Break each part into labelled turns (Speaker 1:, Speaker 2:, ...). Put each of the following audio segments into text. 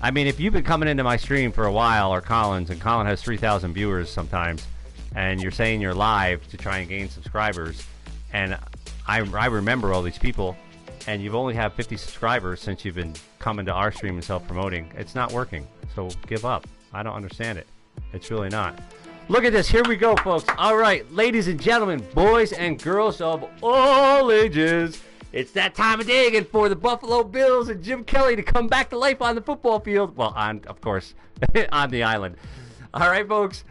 Speaker 1: I mean, if you've been coming into my stream for a while, or Colin's, and Colin has 3,000 viewers sometimes, and you're saying you're live to try and gain subscribers, and I remember all these people, and you've only had 50 subscribers since you've been coming to our stream and self-promoting, it's not working. So give up. I don't understand it. It's really not. Look at this. Here we go, folks. All right, ladies and gentlemen, boys and girls of all ages, it's that time of day again for the Buffalo Bills and Jim Kelly to come back to life on the football field. Well, of course, on the island. All right, folks.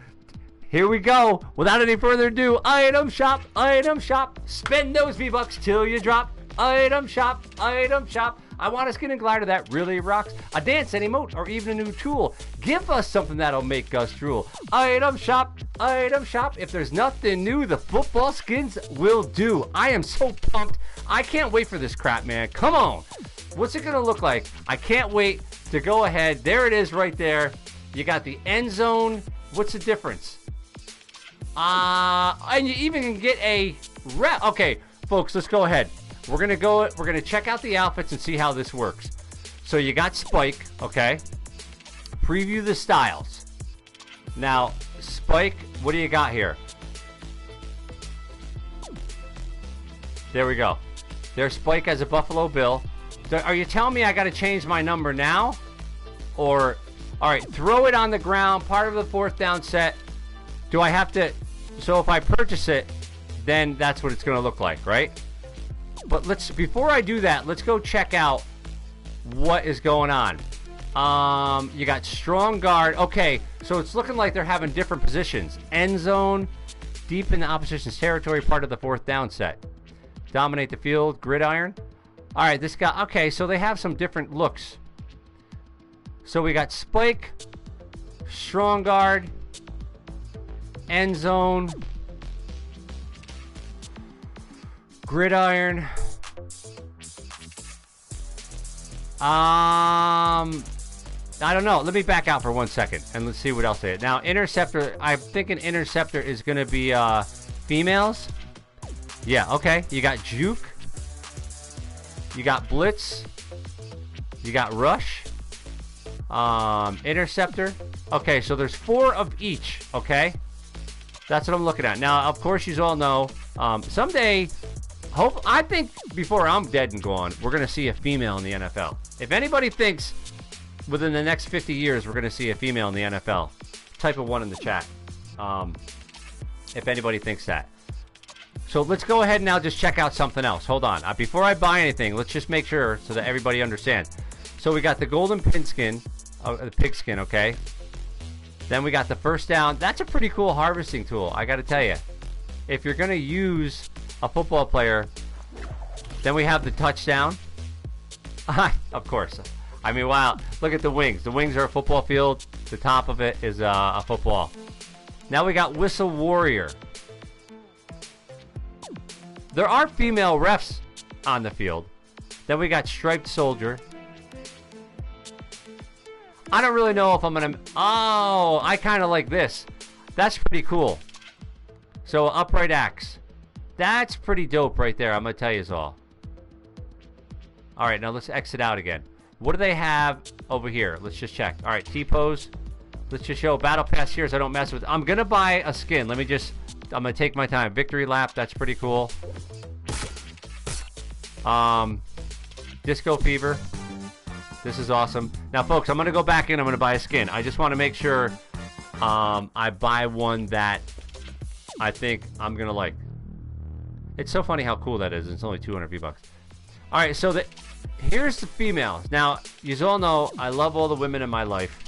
Speaker 1: Here we go. Without any further ado, item shop, item shop. Spend those V-Bucks till you drop. Item shop, item shop. I want a skin and glider that really rocks. A dance, an emote, or even a new tool. Give us something that'll make us drool. Item shop, item shop. If there's nothing new, the football skins will do. I am so pumped. I can't wait for this crap, man. Come on. What's it going to look like? I can't wait to go ahead. There it is right there. You got the end zone. What's the difference? And you even can get a rep. Okay, folks, let's go ahead. We're gonna check out the outfits and see how this works. So you got Spike, okay? Preview the styles. Now, Spike, what do you got here? There we go. There's Spike as a Buffalo Bill. Are you telling me I gotta change my number now? Or, all right, throw it on the ground, part of the 4th down set. Do I have to, so if I purchase it, then that's what it's gonna look like, right? But before I do that, let's go check out what is going on. You got strong guard. Okay, so it's looking like they're having different positions. End zone, deep in the opposition's territory, part of the 4th down set. Dominate the field, gridiron. All right, this guy, okay, so they have some different looks. So we got Spike, strong guard, end zone, gridiron. I don't know. Let me back out for 1 second and let's see what else they have. Now, interceptor, I'm thinking interceptor is going to be females. Yeah, okay. You got juke. You got blitz. You got rush. Interceptor. Okay, so there's 4 of each, okay? That's what I'm looking at. Now, of course, you all know, someday, I think before I'm dead and gone, we're going to see a female in the NFL. If anybody thinks within the next 50 years we're going to see a female in the NFL, type a 1 in the chat. If anybody thinks that. So let's go ahead and now just check out something else. Hold on. Before I buy anything, let's just make sure so that everybody understands. So we got the golden pigskin, the pigskin, okay? Then we got the 1st down. That's a pretty cool harvesting tool, I got to tell you. If you're going to use a football player, then we have the touchdown. Of course. I mean, wow. Look at the wings. The wings are a football field. The top of it is a football. Now we got Whistle Warrior. There are female refs on the field. Then we got Striped Soldier. I don't really know if I'm going to... Oh, I kind of like this. That's pretty cool. So, upright axe. That's pretty dope right there. I'm going to tell you all. All right, now let's exit out again. What do they have over here? Let's just check. All right, T-pose. Let's just show Battle Pass here so I don't mess with... I'm going to buy a skin. Let me just... I'm going to take my time. Victory Lap. That's pretty cool. Disco Fever. This is awesome. Now, folks, I'm going to go back in. I'm going to buy a skin. I just want to make sure I buy one that I think I'm going to like. It's so funny how cool that is. It's only 200 V-Bucks. All right, so here's the females. Now, you all know I love all the women in my life.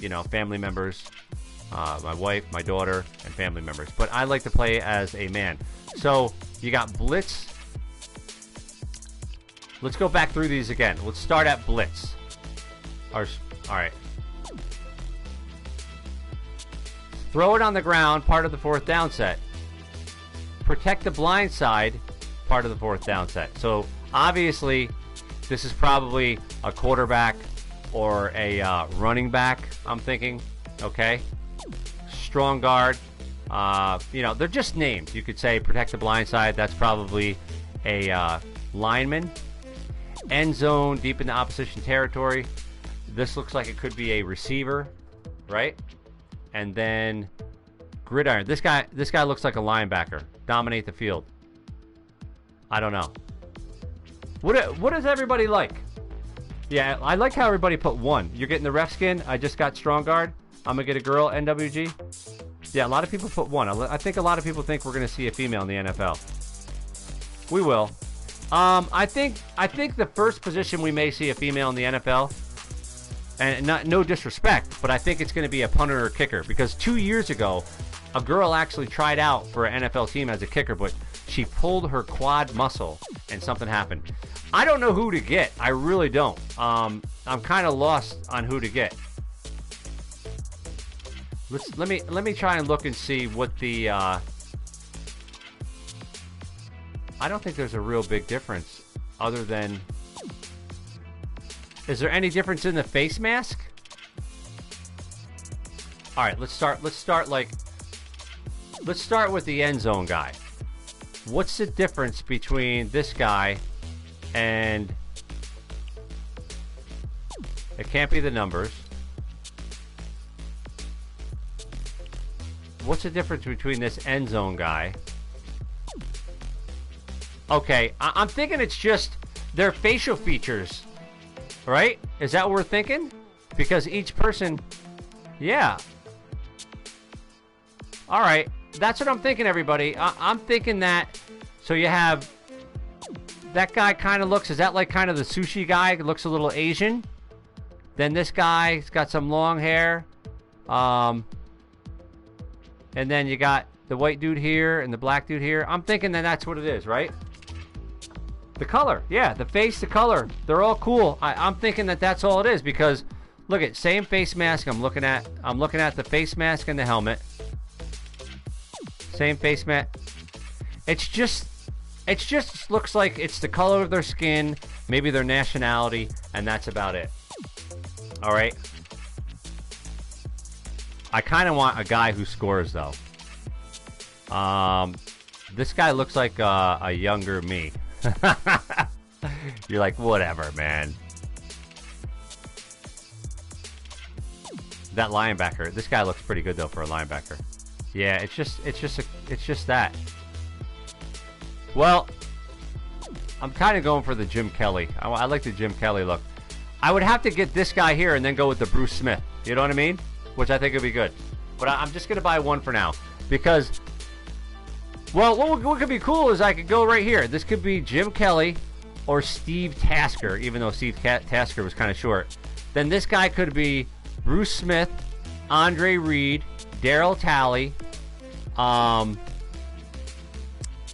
Speaker 1: You know, family members, my wife, my daughter, and family members. But I like to play as a man. So you got Blitz. Let's go back through these again. Let's start at Blitz. All right. Throw it on the ground, part of the 4th down set. Protect the blind side, part of the 4th down set. So obviously, this is probably a quarterback or a running back, I'm thinking. Okay. Strong guard. You know, they're just names. You could say protect the blind side. That's probably a lineman. End zone, deep in the opposition territory. This looks like it could be a receiver, right? And then gridiron. This guy looks like a linebacker. Dominate the field. I don't know. What does everybody like? Yeah, I like how everybody put 1. You're getting the ref skin. I just got strong guard. I'm gonna get a girl NWG. Yeah, a lot of people put 1. I think a lot of people think we're gonna see a female in the NFL. We will. I think the first position we may see a female in the NFL, and no disrespect, but I think it's going to be a punter or kicker, because 2 years ago, a girl actually tried out for an NFL team as a kicker, but she pulled her quad muscle and something happened. I don't know who to get. I really don't. I'm kind of lost on who to get. Let me try and look and see what the. I don't think there's a real big difference, other than. Is there any difference in the face mask? All right, let's start with the end zone guy. What's the difference between this guy and it can't be the numbers. What's the difference between this end zone guy? Okay, I'm thinking it's just their facial features, right? Is that what we're thinking? Because each person, yeah. All right, that's what I'm thinking, everybody. I'm thinking that, so you have, that guy kind of looks, is that like kind of the sushi guy? Looks a little Asian. Then this guy's got some long hair. And then you got the white dude here and the black dude here. I'm thinking that that's what it is, right? The color, yeah, the face, the color, they're all cool. I'm thinking that that's all it is, because look at same face mask. I'm looking at the face mask and the helmet. Same face mask. It just looks like it's the color of their skin, maybe their nationality, and that's about it. All right. I kind of want a guy who scores, though. This guy looks like a younger me. You're like, whatever, man. That linebacker. This guy looks pretty good though for a linebacker. Yeah, it's just that. Well, I'm kind of going for the Jim Kelly. I like the Jim Kelly look. I would have to get this guy here and then go with the Bruce Smith. You know what I mean? Which I think would be good. But I'm just gonna buy one for now because. Well, what could be cool is I could go right here. This could be Jim Kelly or Steve Tasker, even though Steve Tasker was kind of short. Then this guy could be Bruce Smith, Andre Reed, Daryl Talley,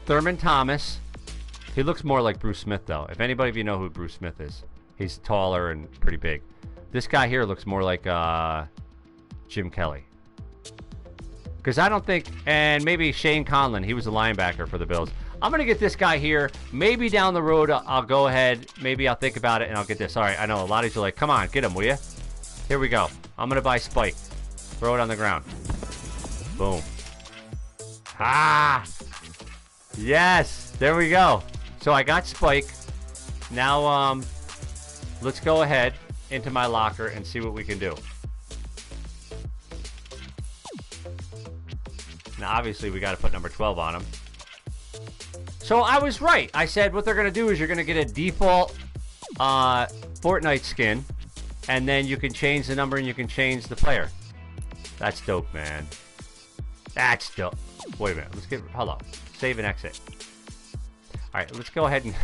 Speaker 1: Thurman Thomas. He looks more like Bruce Smith, though. If anybody of you know who Bruce Smith is, he's taller and pretty big. This guy here looks more like Jim Kelly. Because I don't think, and maybe Shane Conlon, he was a linebacker for the Bills. I'm going to get this guy here. Maybe down the road, I'll go ahead. Maybe I'll think about it, and I'll get this. All right, I know a lot of you are like, come on, get him, will you? Here we go. I'm going to buy Spike. Throw it on the ground. Boom. Ah! Yes! There we go. So I got Spike. Now, let's go ahead into my locker and see what we can do. Now, obviously, we got to put number 12 on him. So I was right. I said what they're going to do is you're going to get a default Fortnite skin, and then you can change the number and you can change the player. That's dope, man. That's dope. Wait a minute. Let's get... Hold on. Save and exit. All right, let's go ahead and...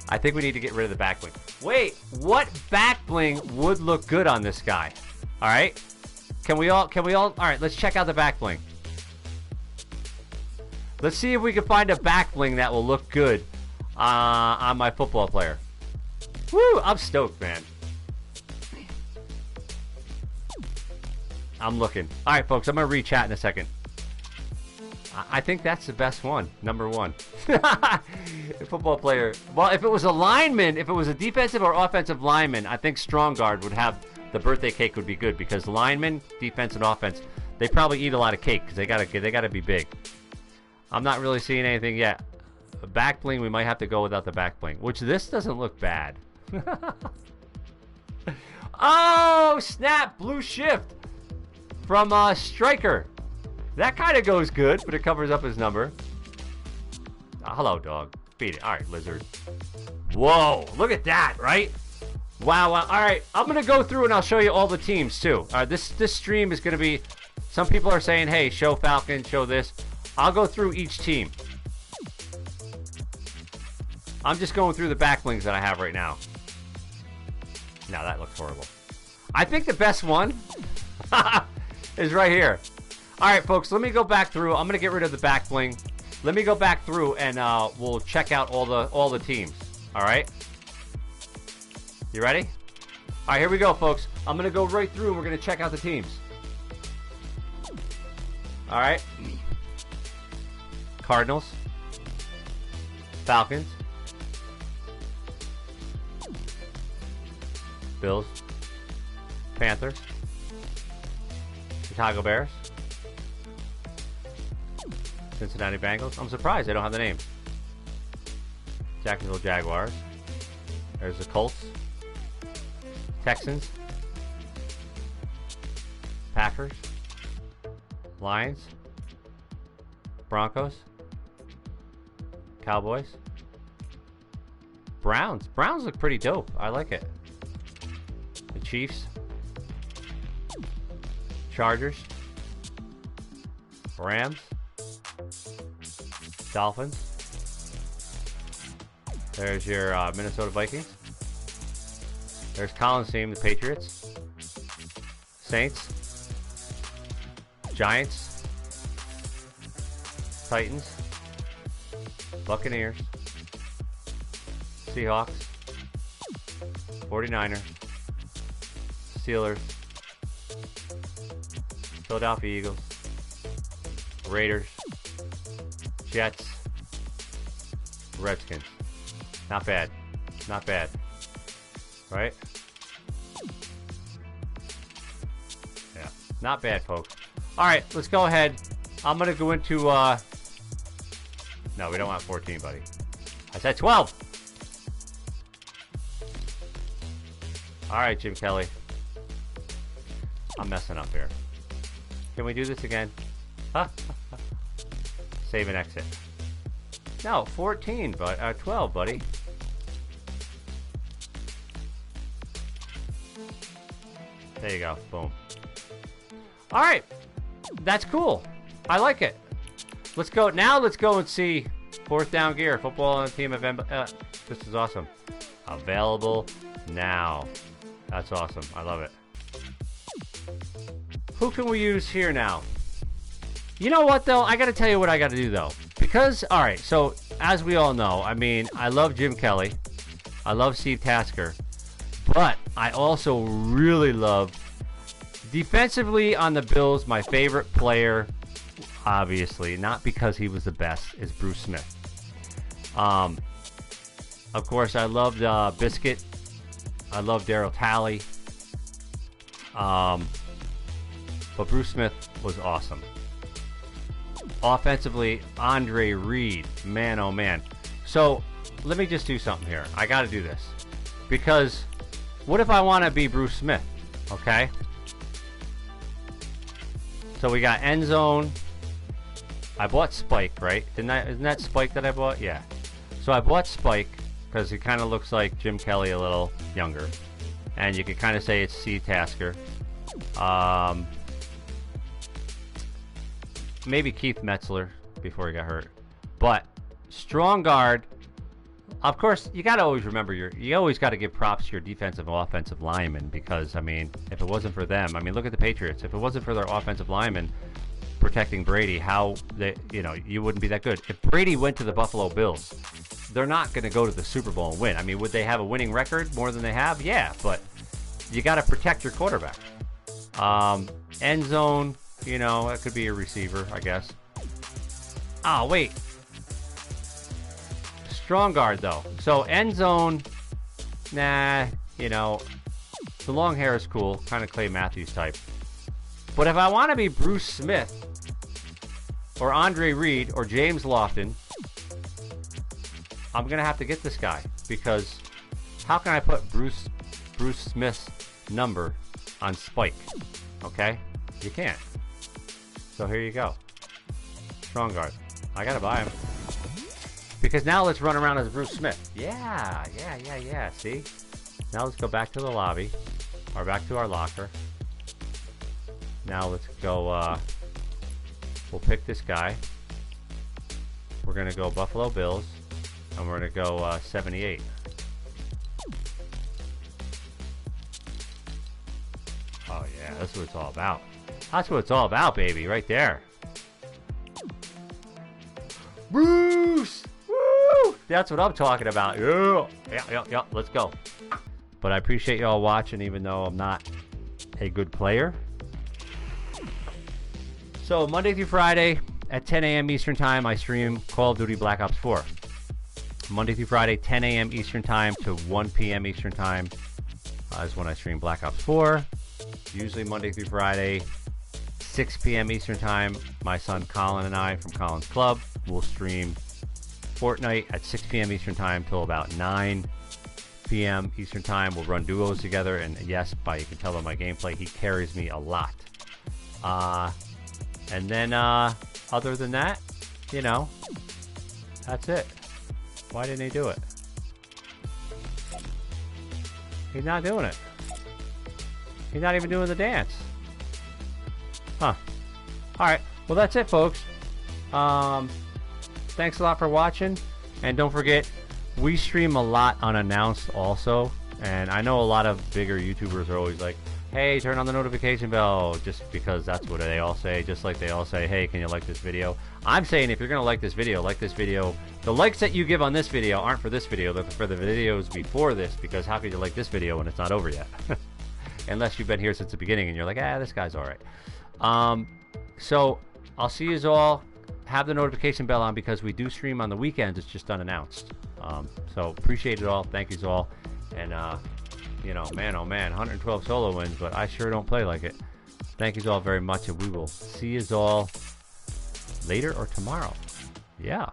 Speaker 1: I think we need to get rid of the back bling. Wait, what back bling would look good on this guy? All right? Can we all... All right, let's check out the back bling. Let's see if we can find a back bling that will look good on my football player. Woo! I'm stoked, man. I'm looking. All right, folks, I'm going to re-chat in a second. I think that's the best one. Number 1. Football player. Well, if it was a lineman, if it was a defensive or offensive lineman, I think Strong Guard would have the birthday cake would be good because linemen, defense, and offense, they probably eat a lot of cake because they gotta be big. I'm not really seeing anything yet. A back bling, we might have to go without the back bling, which this doesn't look bad. Oh, snap. Blue shift from Striker. That kind of goes good, but it covers up his number. Hello, dog. Beat it. All right, lizard. Whoa, look at that, right? Wow. All right, I'm going to go through and I'll show you all the teams, too. This stream is going to be... Some people are saying, hey, show Falcon, show this. I'll go through each team. I'm just going through the backlings that I have right now. Now, that looks horrible. I think the best one is right here. All right, folks, let me go back through. I'm going to get rid of the back bling. Let me go back through and we'll check out all the teams. All right? You ready? All right, here we go, folks. I'm going to go right through and we're going to check out the teams. All right? Cardinals. Falcons. Bills. Panthers. Chicago Bears. Cincinnati Bengals. I'm surprised they don't have the name. Jacksonville Jaguars. There's the Colts. Texans. Packers. Lions. Broncos. Cowboys. Browns. Browns look pretty dope. I like it. The Chiefs. Chargers. Rams. Dolphins. There's your Minnesota Vikings. There's Colin's team, the Patriots. Saints. Giants. Titans. Buccaneers. Seahawks. 49ers. Steelers. Philadelphia Eagles. Raiders. Jets. Redskins. Not bad. Not bad. Right? Yeah. Not bad, folks. Alright, let's go ahead. I'm going to go into... No, we don't want 14, buddy. I said 12! Alright, Jim Kelly. I'm messing up here. Can we do this again? Save and exit. No, 14, but 12, buddy. There you go. Boom. All right. That's cool. I like it. Let's go. Now let's go and see fourth down gear. Football on the team event. This is awesome. Available now. That's awesome. I love it. Who can we use here now? You know what, though? I got to tell you what I got to do, though. Because, all right, so as we all know, I mean, I love Jim Kelly. I love Steve Tasker. But I also really love, defensively on the Bills, my favorite player, obviously, not because he was the best, is Bruce Smith. Of course, I loved Biscuit. I love Daryl Talley. But Bruce Smith was awesome. Offensively, Andre Reed. Man, oh man. So, let me just do something here. I got to do this. Because, what if I want to be Bruce Smith? Okay? So, we got End Zone. I bought Spike, right? Isn't that Spike that I bought? Yeah. So, I bought Spike because he kind of looks like Jim Kelly a little younger. And you could kind of say it's Steve Tasker. Maybe Keith Metzler before he got hurt. But strong guard. Of course, you got to always remember you always got to give props to your defensive and offensive linemen because, I mean, if it wasn't for them, I mean, look at the Patriots. If it wasn't for their offensive linemen protecting Brady, you wouldn't be that good. If Brady went to the Buffalo Bills, they're not going to go to the Super Bowl and win. I mean, would they have a winning record more than they have? Yeah, but you got to protect your quarterback. End zone. You know, it could be a receiver, I guess. Oh, wait. Strong guard, though. So, end zone, nah, you know, the long hair is cool. Kind of Clay Matthews type. But if I want to be Bruce Smith, or Andre Reed, or James Lofton, I'm going to have to get this guy. Because how can I put Bruce Smith's number on Spike. Okay? You can't. So here you go. Strong guard. I gotta buy him. Because now let's run around as Bruce Smith. Yeah. See? Now let's go back to the lobby. Or back to our locker. Now let's go, we'll pick this guy. We're gonna go Buffalo Bills. And we're gonna go 78. Oh yeah, that's what it's all about. That's what it's all about, baby, right there. Bruce! Woo! That's what I'm talking about. Yeah, let's go. But I appreciate y'all watching, even though I'm not a good player. So Monday through Friday at 10 a.m. Eastern Time, I stream Call of Duty Black Ops 4. Monday through Friday, 10 a.m. Eastern Time to 1 p.m. Eastern Time is when I stream Black Ops 4. Usually Monday through Friday, 6 p.m. Eastern Time, my son Colin and I from ColinsClub will stream Fortnite at 6 p.m. Eastern Time till about 9 p.m. Eastern Time. We'll run duos together, and yes, you can tell by my gameplay, he carries me a lot. And then, other than that, you know, that's it. Why didn't he do it? He's not doing it. He's not even doing the dance. Huh. Alright. Well, that's it, folks. Thanks a lot for watching. And don't forget, we stream a lot unannounced also. And I know a lot of bigger YouTubers are always like, hey, turn on the notification bell, just because that's what they all say. Just like they all say, hey, can you like this video? I'm saying if you're going to like this video, like this video. The likes that you give on this video aren't for this video, they're for the videos before this, because how could you like this video when it's not over yet? Unless you've been here since the beginning and you're like, this guy's alright. So, I'll see you all. Have the notification bell on because we do stream on the weekends, it's just unannounced. So, appreciate it all. Thank you all. And, you know, man, oh man, 112 solo wins, but I sure don't play like it. Thank you all very much, and we will see you all later or tomorrow. Yeah.